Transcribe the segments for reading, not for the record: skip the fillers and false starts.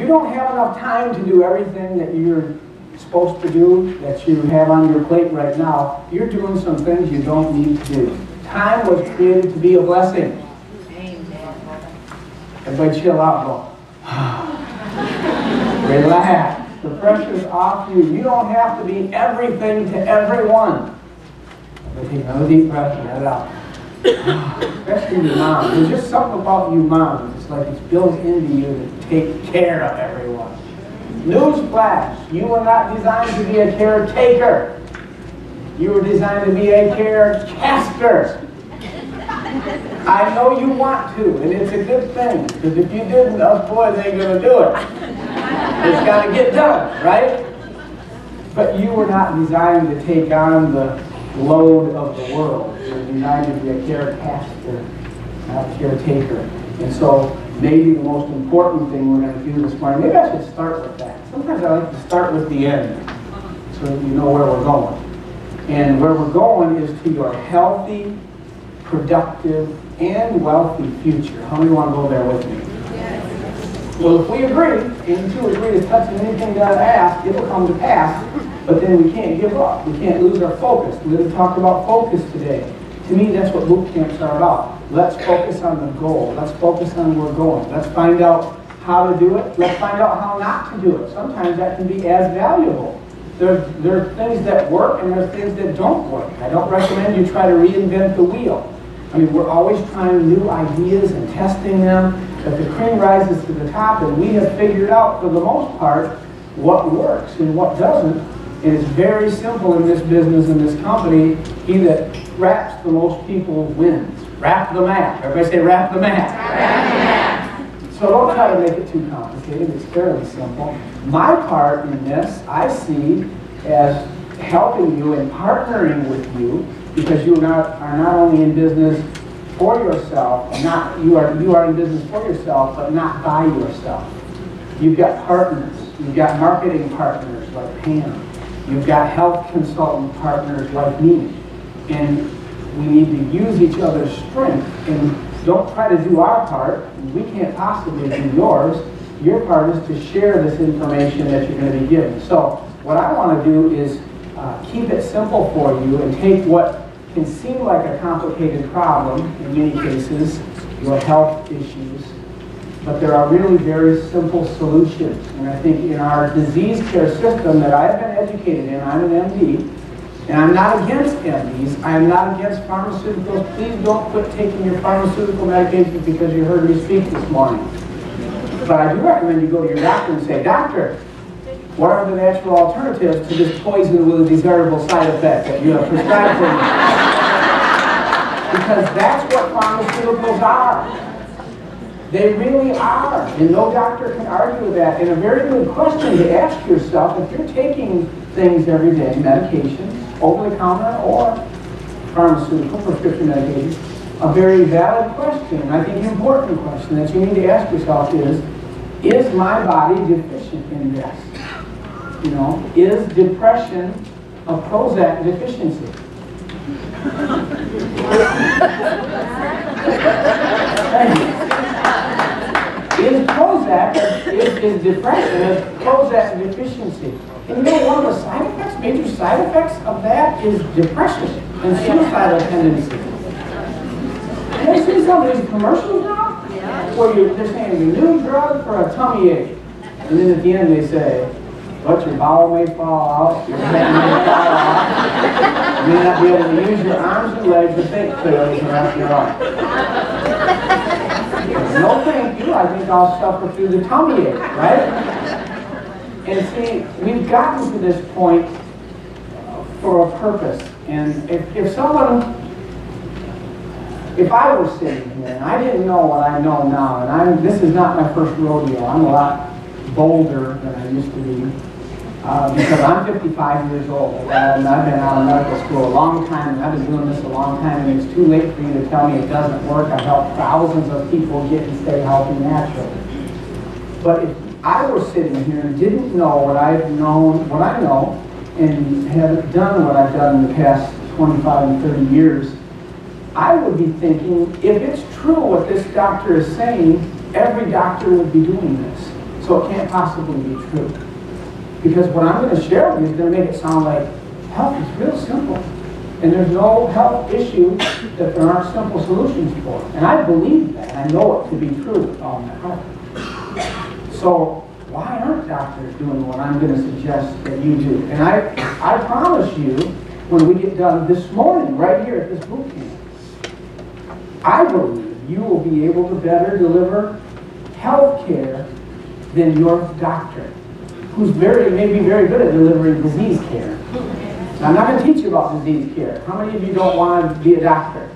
don't have enough time to do everything that you're supposed to do, that you have on your plate right now, you're doing some things you don't need to do. Time was created to be a blessing. Everybody chill out, go. Relax. The pressure's off you. You don't have to be everything to everyone. Take another deep breath and let it out. Especially your mom. There's just something about you moms. It's like it's built into you to take care of everyone. Newsflash, you were not designed to be a caretaker. You were designed to be a carecaster. I know you want to, and it's a good thing, because if you didn't, us boys ain't going to do it. It's got to get done, right? But you were not designed to take on the load of the world. You were designed to be a carecaster, not a caretaker. And so maybe the most important thing we're going to do this morning, maybe I should start with that. Sometimes I like to start with the end, so that you know where we're going. And where we're going is to your healthy, productive, and wealthy future. How many want to go there with me? Yes. Well, if we agree, and you two agree to touch anything God asks, it will come to pass, but then we can't give up. We can't lose our focus. We're going to talk about focus today. To me, that's what boot camps are about. Let's focus on the goal. Let's focus on where we're going. Let's find out how to do it. Let's find out how not to do it. Sometimes that can be as valuable. There are things that work and there are things that don't work. I don't recommend you try to reinvent the wheel. I mean, we're always trying new ideas and testing them, but the cream rises to the top, and we have figured out, for the most part, what works and what doesn't. And it's very simple in this business, in this company. He that wraps the most people wins. Wrap the mat. Everybody say, wrap the mat. Wrap the mat. So don't try to make it too complicated. It's fairly simple. My part in this, I see as helping you and partnering with you, because you are not only in business for yourself, you are in business for yourself, but not by yourself. You've got partners. You've got marketing partners like Pam. You've got health consultant partners like me. And we need to use each other's strength, and don't try to do our part. We can't possibly do yours. Your part is to share this information that you're going to be given. So what I want to do is keep it simple for you and take what can seem like a complicated problem, in many cases, your health issues, but there are really very simple solutions. And I think in our disease care system that I've been educated in, I'm an MD, and I'm not against MDs, I'm not against pharmaceuticals. Please don't quit taking your pharmaceutical medications because you heard me speak this morning. But I do recommend you go to your doctor and say, Doctor, what are the natural alternatives to this poison with a desirable side effect that you have prescribed for me? Because that's what pharmaceuticals are. They really are. And no doctor can argue with that. And a very good question to ask yourself, if you're taking things every day, medications, over-the-counter or pharmaceutical prescription medications, a very valid question, and I think an important question that you need to ask yourself is my body deficient in this? You know, is depression a Prozac deficiency? Is Prozac, is depression a Prozac deficiency? And you know, one of the side effects, major side effects of that is depression and suicidal tendencies. You ever see some of these commercials now? Yeah. Where they're saying the new drug for a tummy ache. And then at the end they say, but your bowel may fall out, your head may fall off, you may not be able to use your arms and legs to think clearly for the rest of your life. No thank you, I think I'll suffer through the tummy ache, right? And see, we've gotten to this point for a purpose. And if I were sitting here and I didn't know what I know now, and this is not my first rodeo, I'm a lot bolder than I used to be, because I'm 55 years old, and I've been out of medical school a long time, and I've been doing this a long time, and it's too late for you to tell me it doesn't work. I've helped thousands of people get and stay healthy naturally. But if I were sitting here and didn't know what I know, and haven't done what I've done in the past 25 and 30 years, I would be thinking, if it's true what this doctor is saying, every doctor would be doing this. So it can't possibly be true. Because what I'm going to share with you is going to make it sound like health is real simple. And there's no health issue that there aren't simple solutions for. And I believe that. I know it to be true with all my heart. So why aren't doctors doing what I'm going to suggest that you do? And I promise you, when we get done this morning, right here at this boot camp, I believe you will be able to better deliver health care than your doctor, who's maybe very good at delivering disease care. Now, I'm not going to teach you about disease care. How many of you don't want to be a doctor?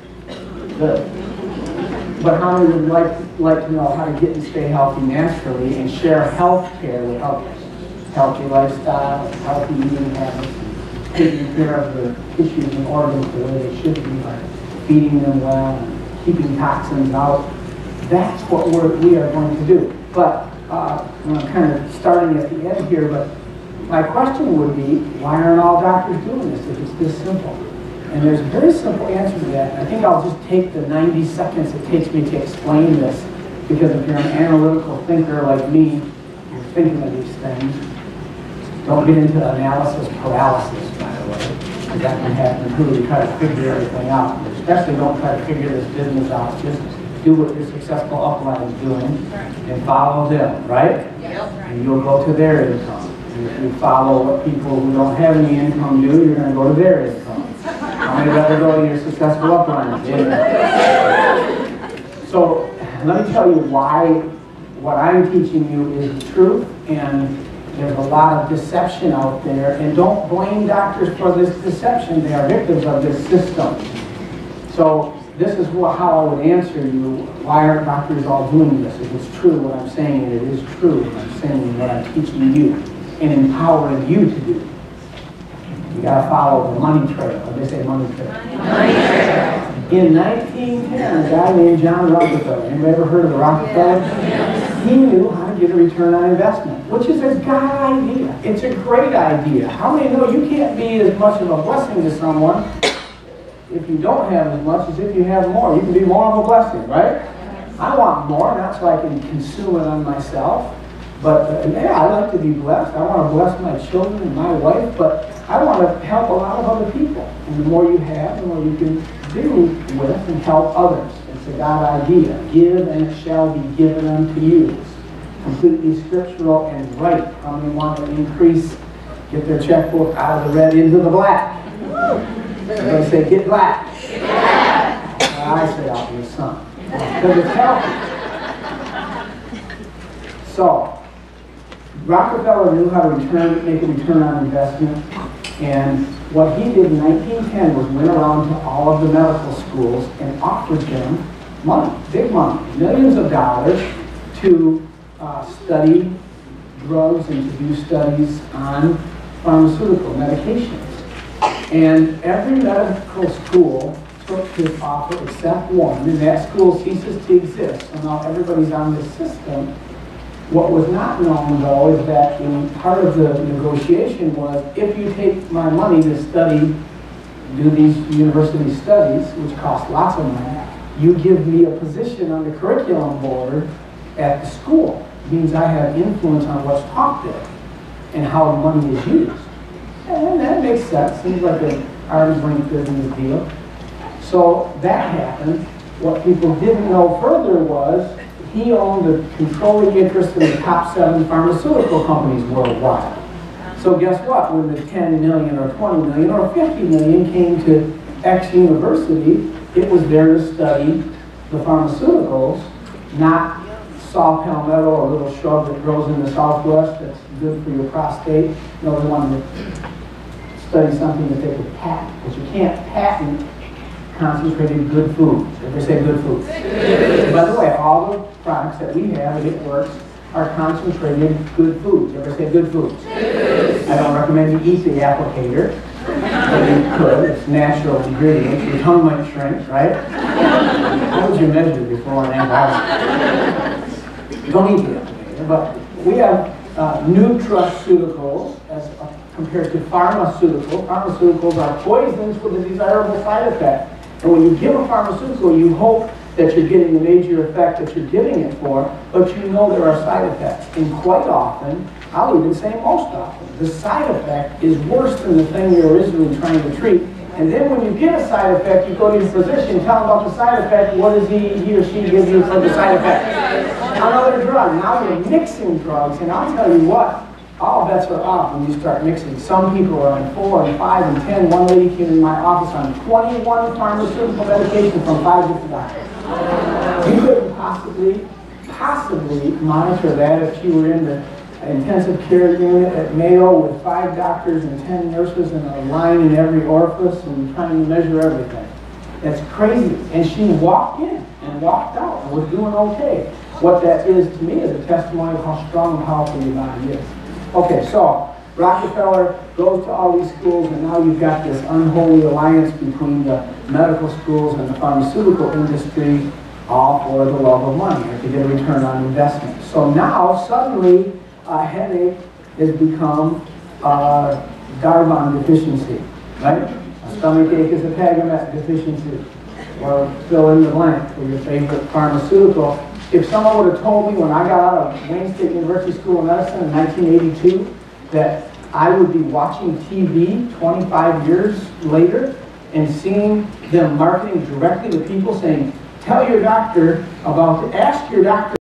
Good. But how many would like to know how to get and stay healthy naturally and share health care with others? Healthy lifestyle, healthy eating habits, taking care of the tissues and organs the way they should be, by feeding them well, and keeping toxins out. That's what we are going to do. But I'm kind of starting at the end here, but my question would be, why aren't all doctors doing this if it's this simple? And there's a very simple answer to that. I think I'll just take the 90 seconds it takes me to explain this, because if you're an analytical thinker like me, you're thinking of these things. Don't get into analysis paralysis, by the way, because that can happen until you try to figure everything out. Especially don't try to figure this business out. Just do what your successful upline is doing and follow them, right? And you'll go to their income. And if you follow what people who don't have any income do, you're going to go to their income. How many rather go to your successful upline? Yeah. So let me tell you why what I'm teaching you is the truth, and there's a lot of deception out there. And don't blame doctors for this deception. They are victims of this system. So this is how I would answer you. Why aren't doctors all doing this? If it's true what I'm saying, and it is true what I'm saying, what I'm teaching you and empowering you to do. You got to follow the money trail. What do they say, money trail? Money trail. In 1910, a guy named John Rockefeller, anybody ever heard of the Rockefeller? Yes. He knew how to get a return on investment, which is a god idea. It's a great idea. How many know you can't be as much of a blessing to someone if you don't have as much as if you have more? You can be more of a blessing, right? I want more, not so I can consume it on myself, but yeah, I like to be blessed. I want to bless my children and my wife, but I want to help a lot of other people. And the more you have, the more you can do with and help others. It's a God idea. Give and it shall be given unto you. It's completely scriptural and right. How many want to increase, get their checkbook out of the red into the black? They say, get black. Get black. I say, I'll be a son. Because it's healthy. So, Rockefeller knew how to make a return on investment. And what he did in 1910 was went around to all of the medical schools and offered them money, big money, millions of dollars to study drugs and to do studies on pharmaceutical medications. And every medical school took his offer except one, and that school ceases to exist. So now everybody's on this system. What was not known, though, is that part of the negotiation was, if you take my money to study, do these university studies, which cost lots of money, you give me a position on the curriculum board at the school. It means I have influence on what's taught there and how the money is used. And that makes sense. Seems like an arm's length business deal. So that happened. What people didn't know further was he owned a controlling interest in the top 7 pharmaceutical companies worldwide. So guess what? When the 10 million or 20 million or 50 million came to X university, it was there to study the pharmaceuticals, not saw palmetto, a little shrub that grows in the southwest that's good for your prostate. No, they wanted to study something that they could patent, because you can't patent concentrated good foods. Ever say good foods? By the way, all the products that we have, and it works, are concentrated good foods. Ever say good foods? I don't recommend you eat the applicator, but you could. It's natural ingredients. Your tongue might shrink, right? How would you measure before and after? Don't eat the applicator, but we have nutraceuticals as compared to pharmaceuticals. Pharmaceuticals are poisons with a desirable side effect. And when you give a pharmaceutical, you hope that you're getting the major effect that you're giving it for, but you know there are side effects. And quite often, I'll even say most often, the side effect is worse than the thing you're originally trying to treat. And then when you get a side effect, you go to your physician, tell him about the side effect. What does he or she give you for the side effect? Another drug. Now you're mixing drugs, and I'll tell you what, all bets are off when you start mixing. Some people are on 4 and 5 and 10. One lady came in my office on 21 pharmaceutical medications from 5 different doctors. You couldn't possibly monitor that if you were in the intensive care unit at Mayo with 5 doctors and 10 nurses and a line in every orifice and trying to measure everything. That's crazy. And she walked in and walked out and was doing okay. What that is to me is a testimony of how strong and powerful your body is. Okay, so Rockefeller goes to all these schools, and now you've got this unholy alliance between the medical schools and the pharmaceutical industry, all for the love of money, or to get a return on investment. So now, suddenly, a headache has become a Darban deficiency, right? A stomach ache is a Tagamet deficiency, or fill in the blank for your favorite pharmaceutical. If someone would have told me when I got out of Wayne State University School of Medicine in 1982 that I would be watching TV 25 years later and seeing them marketing directly to people saying, tell your doctor about, ask your doctor